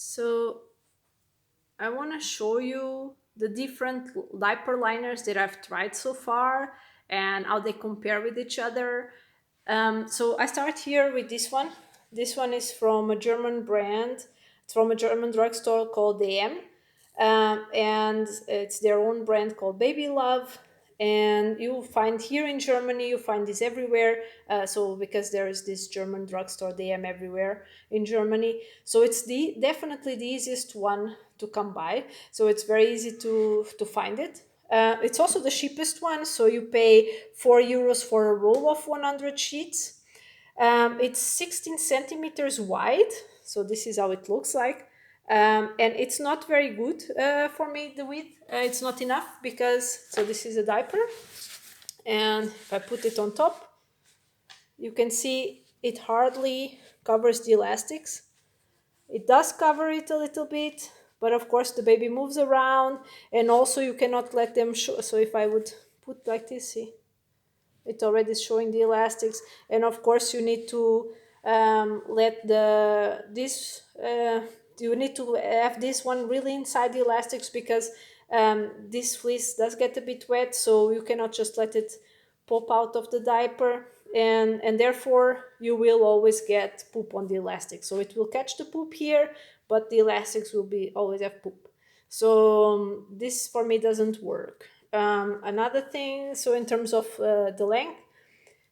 So I want to show you the different diaper liners that I've tried so far and how they compare with each other. So I start here with this one. This one is from a German brand. It's from a German drugstore called DM, and it's their own brand called Babylove. And you find here in Germany, you find this everywhere. So because there is this German drugstore DM everywhere in Germany, so it's the definitely the easiest one to come by. So it's very easy to find it. It's also the cheapest one. So you pay €4 for a roll of 100 sheets. It's 16 centimeters wide, so this is how it looks like. And it's not very good for me, the width. It's not enough because, so this is a diaper. And if I put it on top, you can see it hardly covers the elastics. It does cover it a little bit, but of course the baby moves around, and also you cannot let them show. So if I would put like this, see, it already is showing the elastics, and of course you need to let the this you need to have this one really inside the elastics because this fleece does get a bit wet, so you cannot just let it pop out of the diaper, and therefore you will always get poop on the elastic. So it will catch the poop here, but the elastics will be always have poop. So this for me doesn't work. Another thing, so in terms of the length,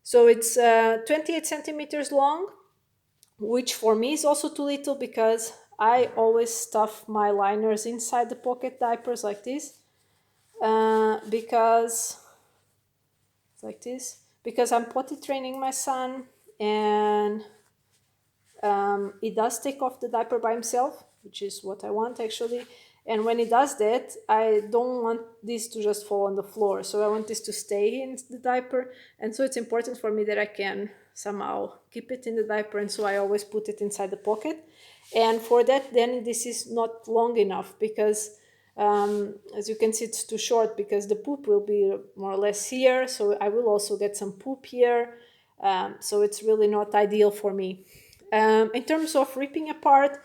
so it's 28 centimeters long, which for me is also too little because I always stuff my liners inside the pocket diapers like this, because like this, because I'm potty training my son, and he does take off the diaper by himself, which is what I want actually. And when he does that, I don't want this to just fall on the floor. So I want this to stay in the diaper. And so it's important for me that I can somehow keep it in the diaper. And so I always put it inside the pocket. And for that, then this is not long enough because, as you can see, it's too short because the poop will be more or less here. So I will also get some poop here. So it's really not ideal for me. In terms of ripping apart,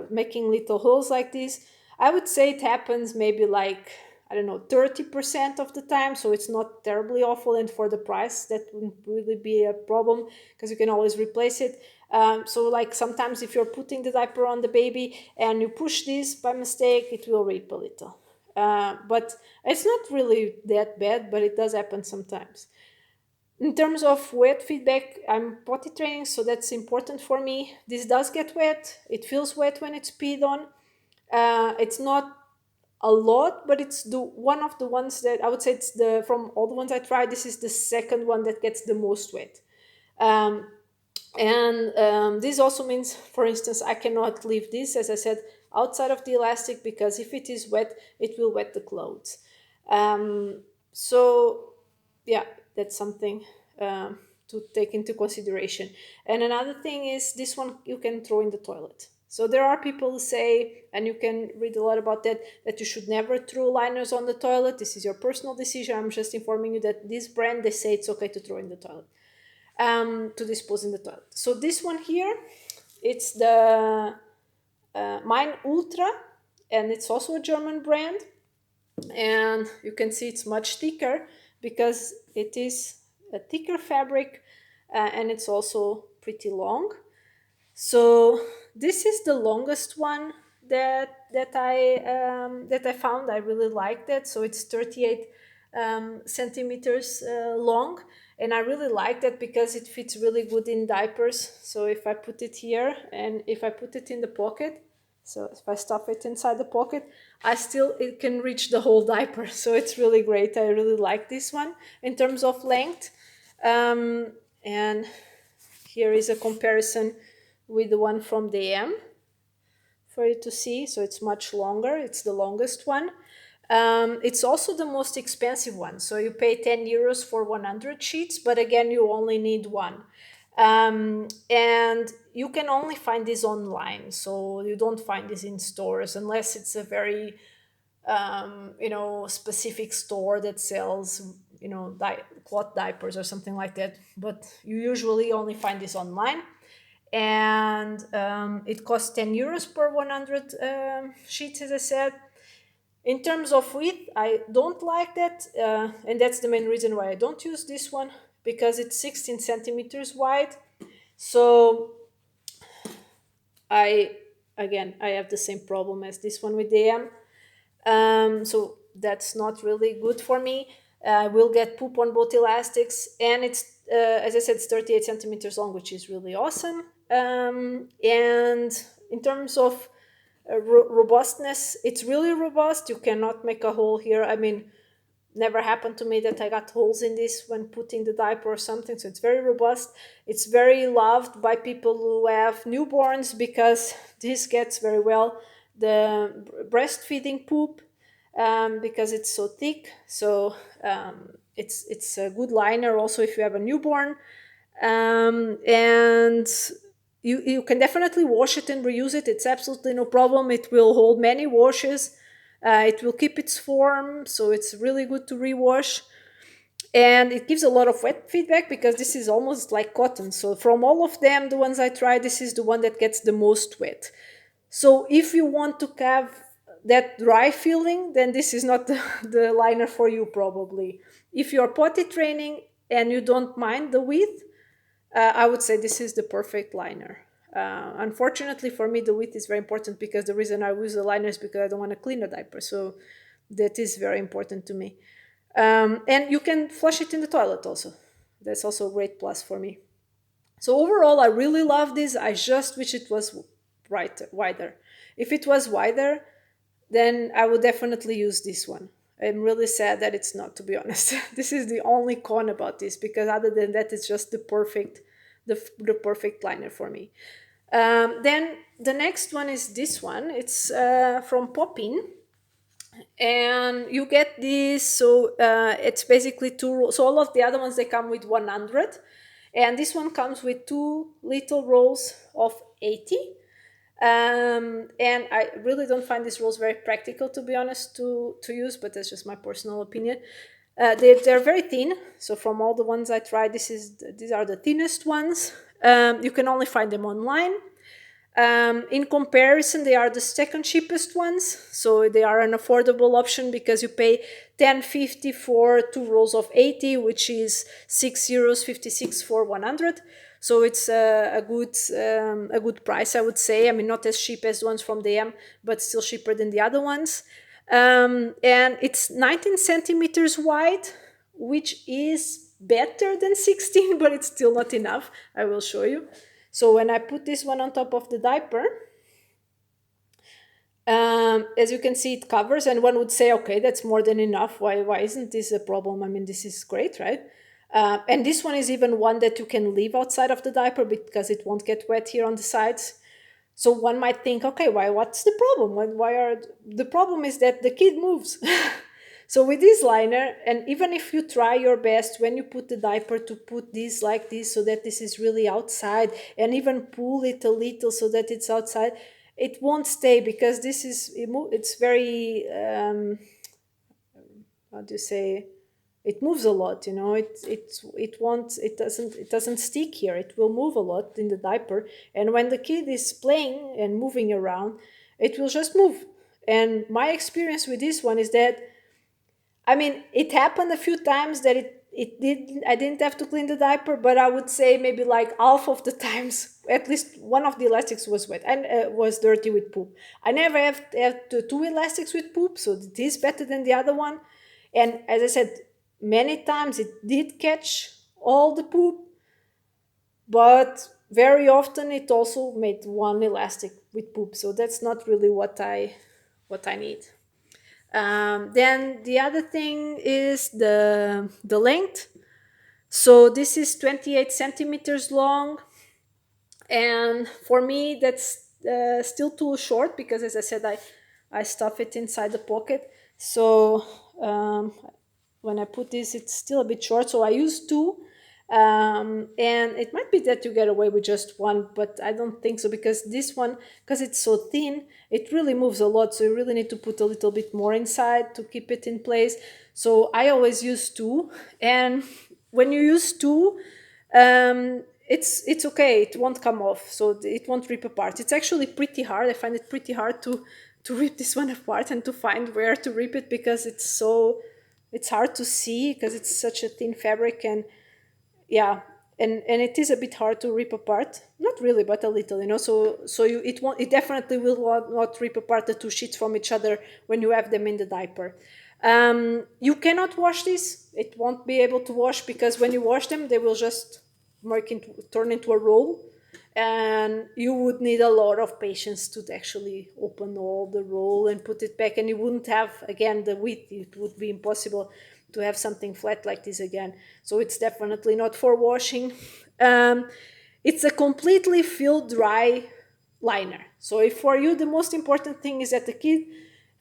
making little holes like this, I would say it happens maybe like, I don't know, 30% of the time. So it's not terribly awful. And for the price, that wouldn't really be a problem because you can always replace it. So like sometimes if you're putting the diaper on the baby and you push this by mistake, it will rip a little. But it's not really that bad, but it does happen sometimes. In terms of wet feedback, I'm potty training, so that's important for me. This does get wet. It feels wet when it's peed on. It's not a lot, but it's the one of the ones that I would say it's the from all the ones I tried. This is the second one that gets the most wet. Um, and this also means, for instance, I cannot leave this, as I said, outside of the elastic because if it is wet, it will wet the clothes. So yeah, that's something to take into consideration. And another thing is this one you can throw in the toilet. So there are people who say, and you can read a lot about that, that you should never throw liners on the toilet. This is your personal decision. I'm just informing you that this brand, they say it's okay to throw in the toilet, to dispose in the toilet. So this one here, it's the Mine Ultra, and it's also a German brand, and you can see it's much thicker because it is a thicker fabric, and it's also pretty long. So this is the longest one that I found. I really liked it. So it's 38 centimeters long, and I really like that because it fits really good in diapers. So if I put it here and if I put it in the pocket, so if I stuff it inside the pocket, it can reach the whole diaper. So it's really great. I really like this one in terms of length. And here is a comparison with the one from the M for you to see. So it's much longer. It's the longest one. It's also the most expensive one. So you pay €10 for 100 sheets, but again, you only need one. And you can only find this online. So you don't find this in stores unless it's a very specific store that sells cloth diapers or something like that, but you usually only find this online. and it costs 10 euros per 100 sheets, as I said. In terms of width, I don't like that, and that's the main reason why I don't use this one, because it's 16 centimeters wide. So I, again, I have the same problem as this one with the M. So that's not really good for me. I will get poop on both elastics, and it's as I said, it's 38 centimeters long, which is really awesome. And in terms of robustness, it's really robust. You cannot make a hole here. I mean, never happened to me that I got holes in this when putting the diaper or something. So it's very robust. It's very loved by people who have newborns, because this gets very well the breastfeeding poop, because it's so thick. So it's a good liner also if you have a newborn. And you can definitely wash it and reuse it. It's absolutely no problem. It will hold many washes. It will keep its form, so it's really good to rewash. And it gives a lot of wet feedback, because this is almost like cotton. So from all of them, the ones I tried, this is the one that gets the most wet. So if you want to have that dry feeling, then this is not the liner for you, probably. If you're potty training and you don't mind the width, I would say this is the perfect liner. Unfortunately for me, the width is very important, because the reason I use the liner is because I don't want to clean the diaper. So that is very important to me. And you can flush it in the toilet also. That's also a great plus for me. So overall, I really love this. I just wish it was wider. If it was wider, then I would definitely use this one. I'm really sad that it's not, to be honest. This is the only con about this, because other than that, it's just the perfect liner for me. Then the next one is this one. It's from Poppin, and you get this. So it's basically two rolls. So all of the other ones, they come with 100, and this one comes with two little rolls of 80. And I really don't find these rolls very practical, to be honest, to use, but that's just my personal opinion. They're very thin. So from all the ones I tried, these are the thinnest ones. You can only find them online. In comparison, they are the second cheapest ones, so they are an affordable option, because you pay 10.50 for two rolls of 80, which is 6 euros 56 for 100. So it's a good price, I would say. I mean, not as cheap as the ones from DM, but still cheaper than the other ones. And it's 19 centimeters wide, which is better than 16, but it's still not enough. I will show you. So when I put this one on top of the diaper, as you can see, it covers, and one would say, okay, that's more than enough. Why isn't this a problem? I mean, this is great, right? And this one is even one that you can leave outside of the diaper, because it won't get wet here on the sides. So one might think, okay, what's the problem? The problem is that the kid moves. So with this liner, and even if you try your best when you put the diaper to put this like this, so that this is really outside, and even pull it a little so that it's outside, it won't stay, because it's very how do you say, it moves a lot, it doesn't stick here. It will move a lot in the diaper, and when the kid is playing and moving around, it will just move. And my experience with this one is that, I mean, it happened a few times that I didn't have to clean the diaper, but I would say maybe like half of the times, at least one of the elastics was wet and was dirty with poop. I never have had two elastics with poop, so it is better than the other one. And as I said, many times it did catch all the poop, but very often it also made one elastic with poop. So that's not really what I need. Then the other thing is the length. So this is 28 centimeters long, and for me that's still too short, because as I said, I stuff it inside the pocket. So when I put this, it's still a bit short. So I use two. And it might be that you get away with just one, but I don't think so, because this one, because it's so thin, it really moves a lot. So you really need to put a little bit more inside to keep it in place. So I always use two. And when you use two, it's okay, it won't come off, so it won't rip apart. It's actually pretty hard. I find it pretty hard to rip this one apart and to find where to rip it, because it's hard to see because it's such a thin fabric. And yeah, and it is a bit hard to rip apart, not really, but a little, so you it won't, it definitely will not rip apart the two sheets from each other when you have them in the diaper. You cannot wash this, it won't be able to wash, because when you wash them they will just turn into a roll, and you would need a lot of patience to actually open all the roll and put it back, and you wouldn't have again the width. It would be impossible to have something flat like this again. So it's definitely not for washing. um, it's a completely fill dry liner. So if for you the most important thing is that the kid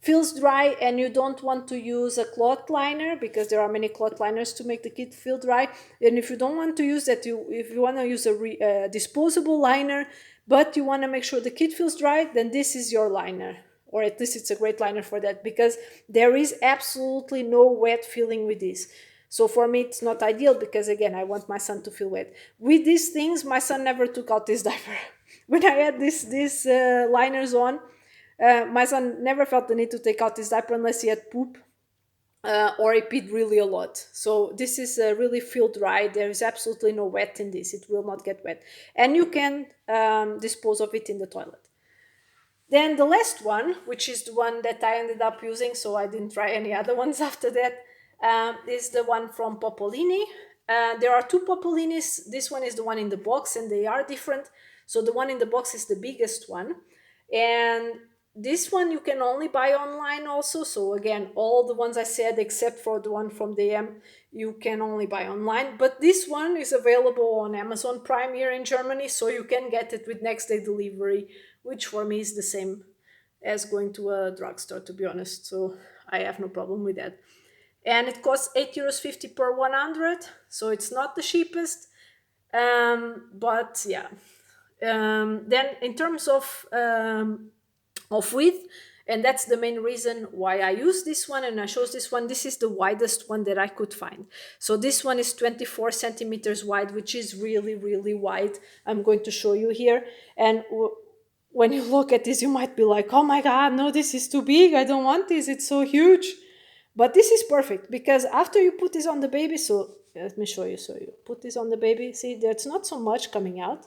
feels dry, and you don't want to use a cloth liner, because there are many cloth liners to make the kid feel dry, and if you don't want to use that, if you want to use a disposable liner, but you want to make sure the kid feels dry, then this is your liner, or at least it's a great liner for that, because there is absolutely no wet feeling with this. So for me it's not ideal, because again, I want my son to feel wet with these things. My son never took out this diaper. When I had these liners on, my son never felt the need to take out his diaper unless he had poop, or he peed really a lot. So this is really feel dry. There is absolutely no wet in this. It will not get wet. And you can dispose of it in the toilet. Then the last one, which is the one that I ended up using, so I didn't try any other ones after that, is the one from Popolini. There are two Popolinis. This one is the one in the box, and they are different. So the one in the box is the biggest one. And this one you can only buy online also. So again, all the ones I said, except for the one from DM, you can only buy online. But this one is available on Amazon Prime here in Germany, so you can get it with next day delivery, which for me is the same as going to a drugstore, to be honest. So I have no problem with that. And it costs €8.50 per 100, so it's not the cheapest. But yeah. Then in terms of width, and that's the main reason why I use this one and I chose this one. This is the widest one that I could find. So this one is 24 centimeters wide, which is really, really wide. I'm going to show you here. And when you look at this, you might be like, oh my God, no, this is too big. I don't want this. It's so huge. But this is perfect, because after you put this on the baby, so let me show you. So you put this on the baby. See, there's not so much coming out.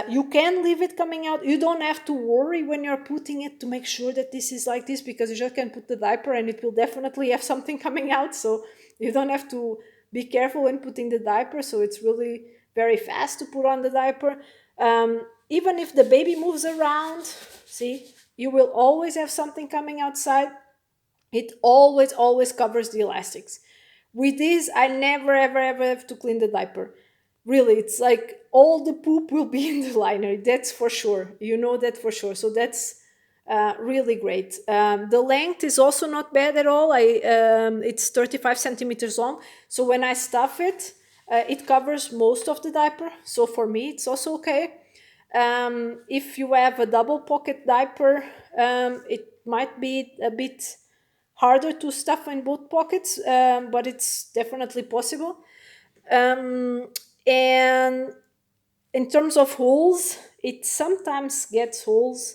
You can leave it coming out. You don't have to worry when you're putting it to make sure that this is like this, because you just can put the diaper and it will definitely have something coming out. So you don't have to be careful when putting the diaper. So it's really very fast to put on the diaper. Even if the baby moves around, see, you will always have something coming outside. It always covers the elastics. With this, I never ever have to clean the diaper. Really, it's like all the poop will be in the liner. That's for sure. You know that for sure. So that's really great. The length is also not bad at all. It's 35 centimeters long. So when I stuff it, it covers most of the diaper. So for me, it's also okay. If you have a double pocket diaper, it might be a bit harder to stuff in both pockets, but it's definitely possible. And in terms of holes, it sometimes gets holes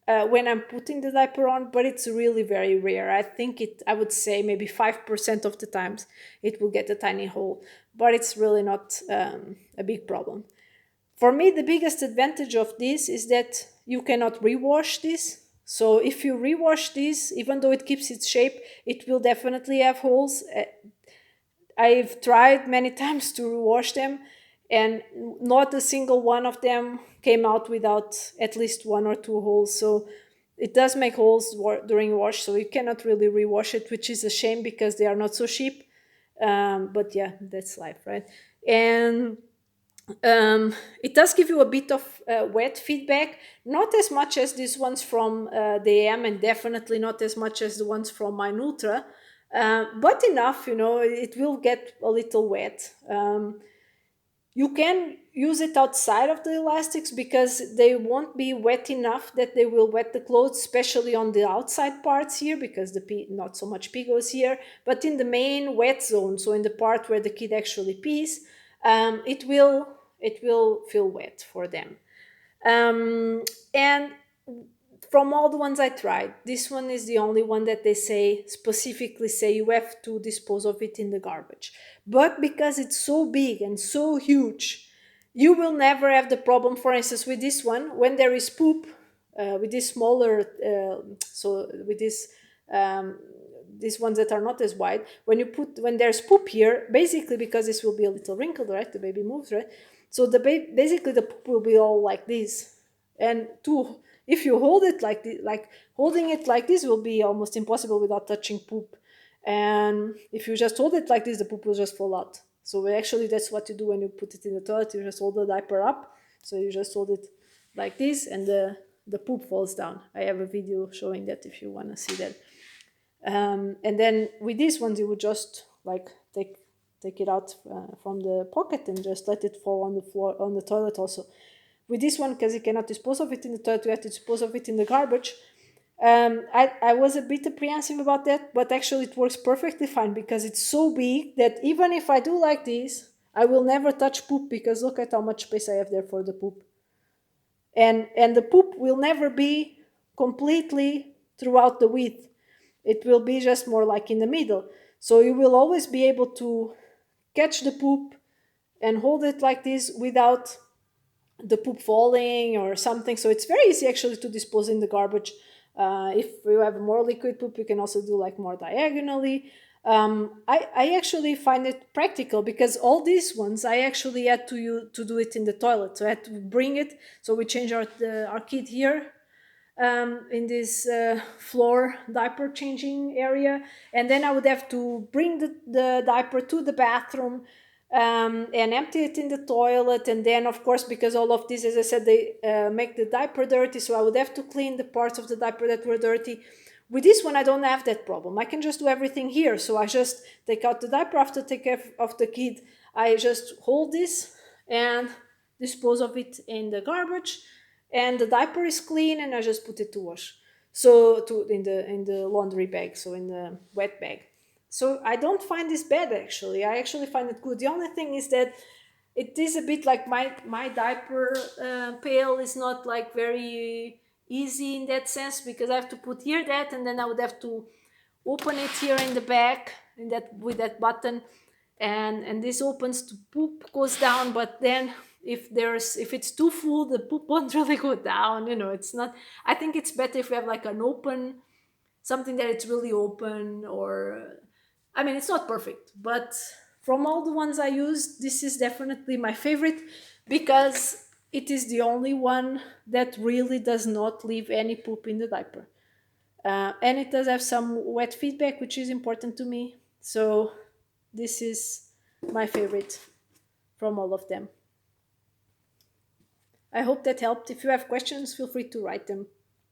when I'm putting the diaper on, but it's really very rare. I would say maybe 5% of the times it will get a tiny hole, but it's really not a big problem. For me, the biggest advantage of this is that you cannot rewash this. So if you rewash this, even though it keeps its shape, it will definitely have holes. I've tried many times to wash them, and not a single one of them came out without at least one or two holes. So it does make holes during wash, so you cannot really rewash it, which is a shame because they are not so cheap. But yeah, that's life, right? And it does give you a bit of wet feedback, not as much as these ones from the AM, and definitely not as much as the ones from Mine Ultra, but enough, it will get a little wet. You can use it outside of the elastics because they won't be wet enough that they will wet the clothes, especially on the outside parts here, because the pee, not so much pee goes here, but in the main wet zone, so in the part where the kid actually pees, it will it will feel wet for them. And from all the ones I tried, this one is the only one that they say specifically say you have to dispose of it in the garbage. But because it's so big and so huge, you will never have the problem. For instance, with this one, when there is poop, with this smaller, so with this. These ones that are not as wide, when there's poop here, basically because this will be a little wrinkled, right? The baby moves, right? So basically the poop will be all like this, and if you hold it like holding it like this will be almost impossible without touching poop. And if you just hold it like this, the poop will just fall out. So actually that's what you do when you put it in the toilet. You just hold the diaper up, so you just hold it like this, and the poop falls down. I have a video showing that if you want to see that. And then with these ones you would just like take it out from the pocket and just let it fall on the floor on the toilet also. With this one, because you cannot dispose of it in the toilet, you have to dispose of it in the garbage. I was a bit apprehensive about that, but actually it works perfectly fine because it's so big that even if I do like this, I will never touch poop, because look at how much space I have there for the poop. And the poop will never be completely throughout the width. It will be just more like in the middle. So you will always be able to catch the poop and hold it like this without the poop falling or something. So it's very easy actually to dispose in the garbage. If you have more liquid poop, you can also do like more diagonally. I actually find it practical because all these ones I actually had to do it in the toilet. So I had to bring it. So we change our kid here in this floor diaper changing area, and then I would have to bring the diaper to the bathroom and empty it in the toilet. And then of course, because all of this, as I said, they make the diaper dirty, so I would have to clean the parts of the diaper that were dirty. With this one I don't have that problem. I can just do everything here. So I just take out the diaper after take care of the kid. I just hold this and dispose of it in the garbage, and the diaper is clean, and I just put it to wash. So in the laundry bag, so in the wet bag. So I don't find this bad actually. I actually find it good. The only thing is that it is a bit like my diaper pail is not like very easy in that sense, because I have to put here that, and then I would have to open it here in the back in that with that button, and this opens to poop goes down. But then if it's too full, the poop won't really go down. It's not. I think it's better if we have like an open, something that it's really open. Or I mean, it's not perfect, but from all the ones I used, this is definitely my favorite, because it is the only one that really does not leave any poop in the diaper. And it does have some wet feedback, which is important to me. So this is my favorite from all of them. I hope that helped. If you have questions, feel free to write them.